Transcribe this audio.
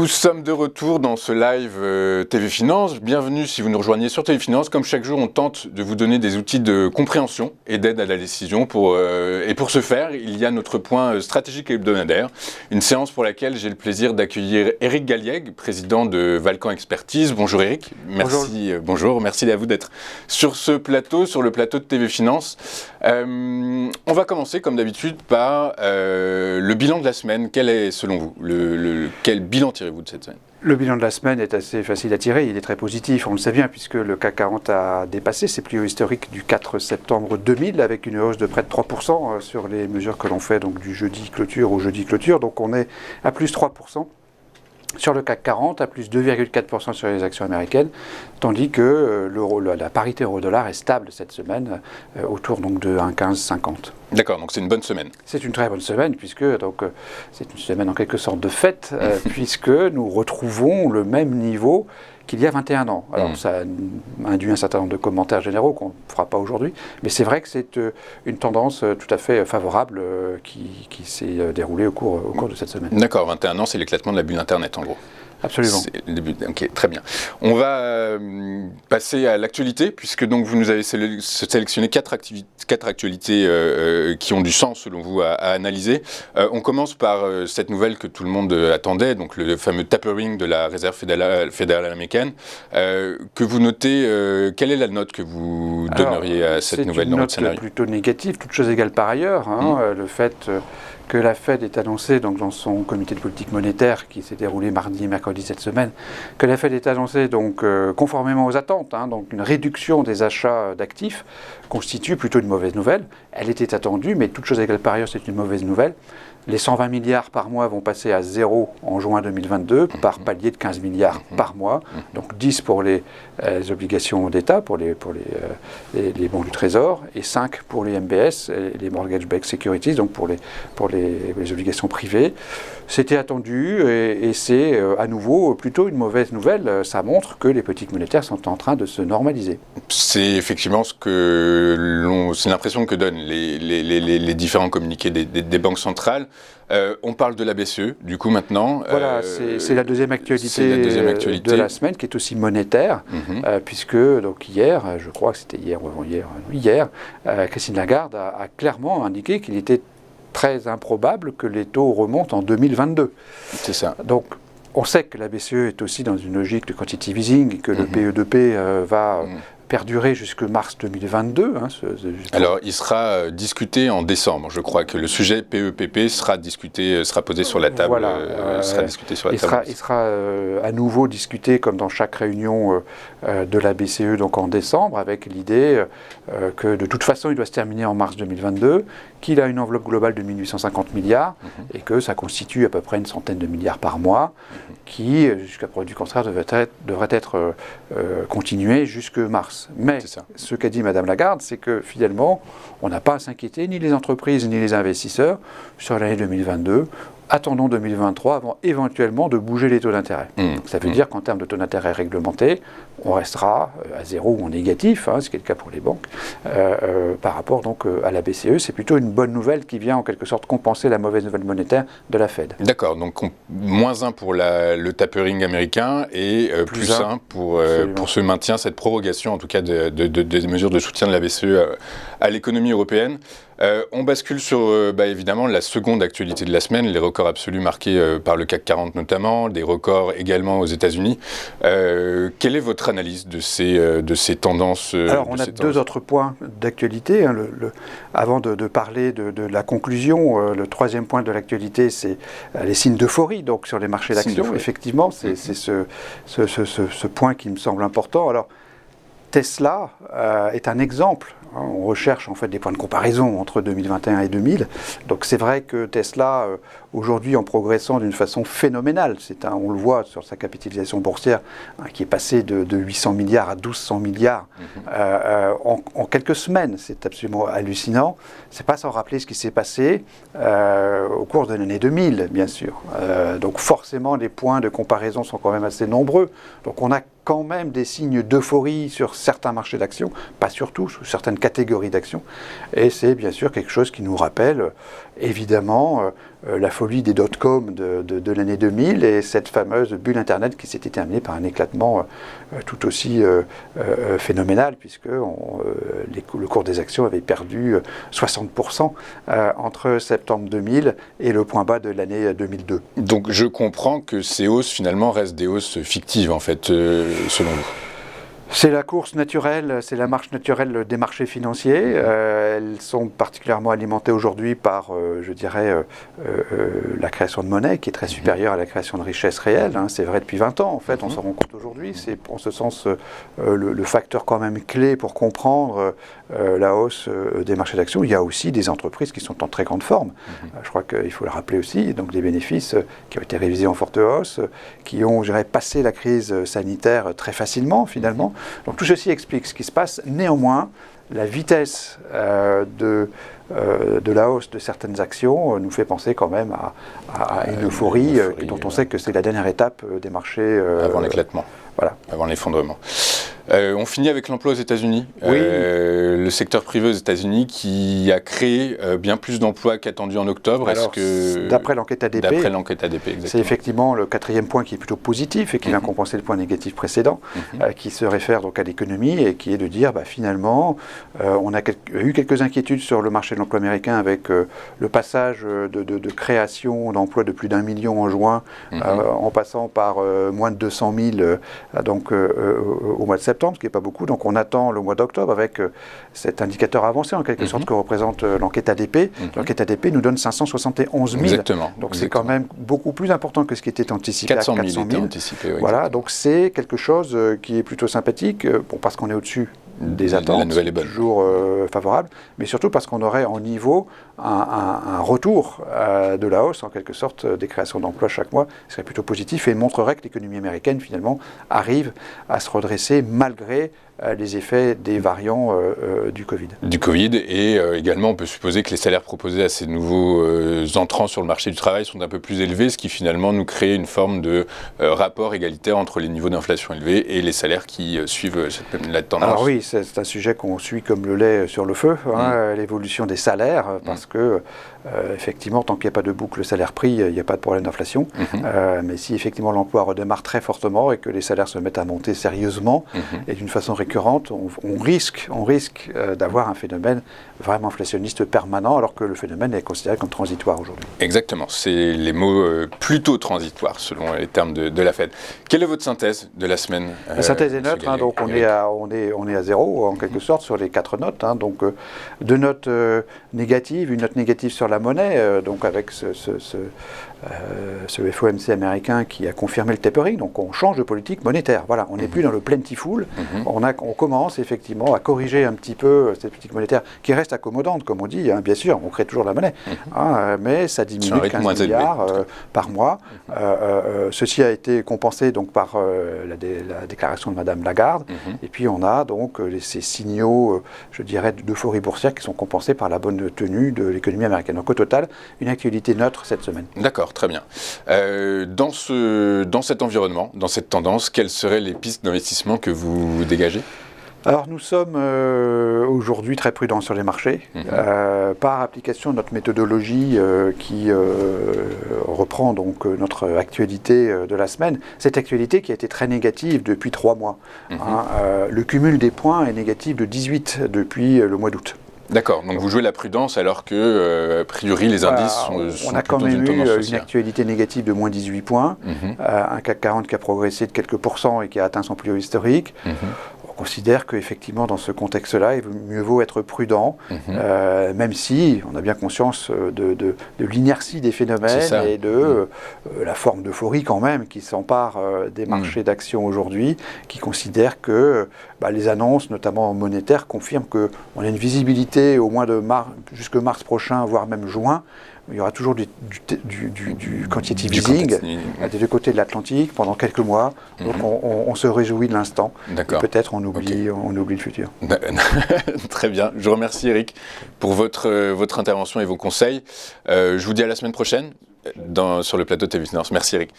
Nous sommes de retour dans ce live TV Finance. Bienvenue si vous nous rejoignez sur TV Finance. Comme chaque jour, on tente de vous donner des outils de compréhension et d'aide à la décision. Et pour ce faire, il y a notre point stratégique et hebdomadaire. Une séance pour laquelle j'ai le plaisir d'accueillir Éric Galliègue, président de Valcan Expertise. Bonjour Éric. Merci, bonjour, merci à vous d'être sur ce plateau, sur le plateau de TV Finance. On va commencer comme d'habitude par le bilan de la semaine. Quel est selon vous quel bilan tirez-vous de cette semaine? Le bilan de la semaine est assez facile à tirer, il est très positif, on le sait bien, puisque le CAC 40 a dépassé ses plus hauts historiques du 4 septembre 2000, avec une hausse de près de 3% sur les mesures que l'on fait donc du jeudi clôture au jeudi clôture, donc on est à plus 3%. Sur le CAC 40, à plus 2,4% sur les actions américaines, tandis que la parité euro-dollar est stable cette semaine, autour donc de 1,1550. D'accord, donc c'est une bonne semaine. C'est une très bonne semaine, puisque c'est une semaine en quelque sorte de fête, puisque nous retrouvons le même niveau qu'il y a 21 ans. Alors ça induit un certain nombre de commentaires généraux qu'on ne fera pas aujourd'hui, mais c'est vrai que c'est une tendance tout à fait favorable qui s'est déroulée au cours de cette semaine. D'accord, 21 ans, c'est l'éclatement de la bulle Internet en gros. Absolument. Ok, très bien. On va passer à l'actualité, puisque donc vous nous avez sélectionné quatre actualités qui ont du sens selon vous à analyser. On commence par cette nouvelle que tout le monde attendait, donc le fameux tapering de la Réserve fédérale américaine. Que vous notez, quelle est la note que vous donneriez à cette nouvelle dans votre scénario? C'est une note plutôt négative, toutes choses égales par ailleurs. Le fait que la Fed ait annoncé, donc dans son comité de politique monétaire qui s'est déroulé mardi et mercredi cette semaine, que la Fed ait annoncé, donc conformément aux attentes, donc une réduction des achats d'actifs constitue plutôt une mauvaise nouvelle. Elle était attendue, mais toute chose égale par ailleurs, c'est une mauvaise nouvelle. Les 120 milliards par mois vont passer à 0 en juin 2022, par palier de 15 milliards par mois, donc 10 pour les obligations d'État, pour les bons du Trésor, et 5 pour les MBS, les Mortgage-Backed Securities, donc pour les obligations privées. C'était attendu et c'est à nouveau plutôt une mauvaise nouvelle. Ça montre que les politiques monétaires sont en train de se normaliser. C'est effectivement c'est l'impression que donnent les différents communiqués des banques centrales. On parle de la BCE, du coup, maintenant. Voilà, c'est la deuxième actualité de la semaine, qui est aussi monétaire, puisque donc hier, je crois que c'était hier ou avant-hier, Christine Lagarde a clairement indiqué qu'il était très improbable que les taux remontent en 2022. C'est ça. Donc, on sait que la BCE est aussi dans une logique de quantitative easing et que le PE2P va perdurer jusque mars 2022. Alors, il sera discuté en décembre. Je crois que le sujet PEPP sera posé sur la table. Voilà, sera discuté sur la table. Il sera à nouveau discuté, comme dans chaque réunion de la BCE, donc en décembre, avec l'idée que de toute façon, il doit se terminer en mars 2022, qu'il a une enveloppe globale de 1850 milliards et que ça constitue à peu près une centaine de milliards par mois, qui, jusqu'à preuve du contraire, devrait être continué jusque mars. Mais ce qu'a dit Mme Lagarde, c'est que finalement, on n'a pas à s'inquiéter, ni les entreprises, ni les investisseurs, sur l'année 2022. Attendons 2023 avant éventuellement de bouger les taux d'intérêt. Ça veut dire qu'en termes de taux d'intérêt réglementés, on restera à zéro ou en négatif, ce qui est le cas pour les banques, par rapport donc à la BCE. C'est plutôt une bonne nouvelle qui vient en quelque sorte compenser la mauvaise nouvelle monétaire de la Fed. D'accord, donc moins 1 pour le tapering américain et plus 1 pour ce maintien, cette prorogation en tout cas des mesures de soutien de la BCE à l'économie européenne. On bascule sur évidemment la seconde actualité de la semaine, les records absolus marqués par le CAC 40 notamment, des records également aux États-Unis. Quelle est votre analyse de ces tendances? Alors on a deux autres points d'actualité. Avant de parler de la conclusion, le troisième point de l'actualité, c'est les signes d'euphorie donc sur les marchés d'actions. Effectivement, c'est ce point qui me semble important. Alors Tesla est un exemple. On recherche en fait des points de comparaison entre 2021 et 2000. Donc c'est vrai que Tesla, aujourd'hui, en progressant d'une façon phénoménale, on le voit sur sa capitalisation boursière, qui est passée de 800 milliards à 1200 milliards en quelques semaines. C'est absolument hallucinant. C'est pas sans rappeler ce qui s'est passé au cours de l'année 2000, bien sûr. Donc forcément, les points de comparaison sont quand même assez nombreux. Donc on a quand même des signes d'euphorie sur certains marchés d'actions, pas sur tous, sur certaines catégories d'actions. Et c'est bien sûr quelque chose qui nous rappelle évidemment la folie des dot-com de l'année 2000 et cette fameuse bulle Internet qui s'était terminée par un éclatement tout aussi phénoménal, puisque le cours des actions avait perdu 60% entre septembre 2000 et le point bas de l'année 2002. Donc je comprends que ces hausses finalement restent des hausses fictives en fait, selon vous. C'est la course naturelle, c'est la marche naturelle des marchés financiers. Elles sont particulièrement alimentées aujourd'hui par, je dirais, la création de monnaie qui est très supérieure à la création de richesses réelles. Hein. C'est vrai depuis 20 ans, en fait, on s'en rend compte aujourd'hui. C'est en ce sens le facteur quand même clé pour comprendre la hausse des marchés d'actions. Il y a aussi des entreprises qui sont en très grande forme. Je crois qu'il faut le rappeler aussi. Donc des bénéfices qui ont été révisés en forte hausse, qui ont, je dirais, passé la crise sanitaire très facilement, finalement. Donc tout ceci explique ce qui se passe. Néanmoins, la vitesse de la hausse de certaines actions nous fait penser quand même à une euphorie dont on sait que c'est la dernière étape des marchés. Avant l'éclatement, voilà. Avant l'effondrement. On finit avec l'emploi aux États-Unis. Oui. Le secteur privé aux États-Unis qui a créé bien plus d'emplois qu'attendu en octobre. Alors, d'après l'enquête ADP, c'est effectivement le quatrième point qui est plutôt positif et qui vient compenser le point négatif précédent, qui se réfère donc à l'économie et qui est de dire finalement, on a eu quelques inquiétudes sur le marché de l'emploi américain avec le passage de création d'emplois de plus d'1 million en juin, en passant par moins de 200 000 au mois de septembre, ce qui n'est pas beaucoup. Donc on attend le mois d'octobre avec cet indicateur avancé en quelque sorte que représente l'enquête ADP. L'enquête ADP nous donne 571 000. Exactement. Donc c'est quand même beaucoup plus important que ce qui était anticipé 400 000 à 400 000. Anticipé, oui, voilà, donc c'est quelque chose qui est plutôt sympathique, parce qu'on est au-dessus des attentes, la nouvelle est bonne. Toujours favorable, mais surtout parce qu'on aurait en niveau un retour de la hausse, en quelque sorte, des créations d'emplois chaque mois, ce serait plutôt positif et montrerait que l'économie américaine, finalement, arrive à se redresser malgré les effets des variants du Covid. Du Covid, et également on peut supposer que les salaires proposés à ces nouveaux entrants sur le marché du travail sont un peu plus élevés, ce qui finalement nous crée une forme de rapport égalitaire entre les niveaux d'inflation élevés et les salaires qui suivent la tendance. Alors oui, c'est un sujet qu'on suit comme le lait sur le feu, l'évolution des salaires, parce que effectivement, tant qu'il n'y a pas de boucle salaire-prix, il n'y a pas de problème d'inflation. Mais si effectivement l'emploi redémarre très fortement et que les salaires se mettent à monter sérieusement et d'une façon récurrente, on risque d'avoir un phénomène vraiment inflationniste permanent, alors que le phénomène est considéré comme transitoire aujourd'hui. Exactement, c'est les mots plutôt transitoires selon les termes de la Fed. Quelle est votre synthèse de la semaine? La synthèse est neutre, donc on est à zéro en quelque sorte sur les 4 notes. Donc 2 notes négatives, une note négative sur la monnaie, donc avec ce FOMC américain qui a confirmé le tapering, donc on change de politique monétaire. Voilà, on n'est plus dans le plentiful, on commence effectivement à corriger un petit peu cette politique monétaire qui reste accommodante, comme on dit, bien sûr, on crée toujours la monnaie, mais ça diminue de 15 milliards par mois. Ceci a été compensé donc par la déclaration de Madame Lagarde, et puis on a donc ces signaux, je dirais, d'euphorie boursière qui sont compensés par la bonne tenue de l'économie américaine. Donc au total, une actualité neutre cette semaine. D'accord, très bien. Dans cet environnement, dans cette tendance, quelles seraient les pistes d'investissement que vous dégagez ? Alors nous sommes aujourd'hui très prudents sur les marchés, par application de notre méthodologie qui reprend donc notre actualité de la semaine. Cette actualité qui a été très négative depuis 3 mois. Le cumul des points est négatif de 18 depuis le mois d'août. D'accord, donc vous jouez la prudence alors que, a priori, les indices sont on a quand même eu une actualité négative de moins 18 points, un CAC 40 qui a progressé de quelques pourcents et qui a atteint son plus haut historique. On considère qu'effectivement, dans ce contexte-là, il mieux vaut être prudent, même si on a bien conscience de l'inertie des phénomènes et de la forme d'euphorie quand même qui s'empare des marchés d'actions aujourd'hui, qui considèrent que les annonces, notamment monétaires, confirment qu'on a une visibilité au moins jusque mars prochain, voire même juin. Il y aura toujours du quantitative easing des 2 côtés de l'Atlantique pendant quelques mois. Donc on se réjouit de l'instant. Et peut-être on oublie le futur. Très bien. Je vous remercie Eric pour votre intervention et vos conseils. Je vous dis à la semaine prochaine sur le plateau de TV Finance. Merci Eric.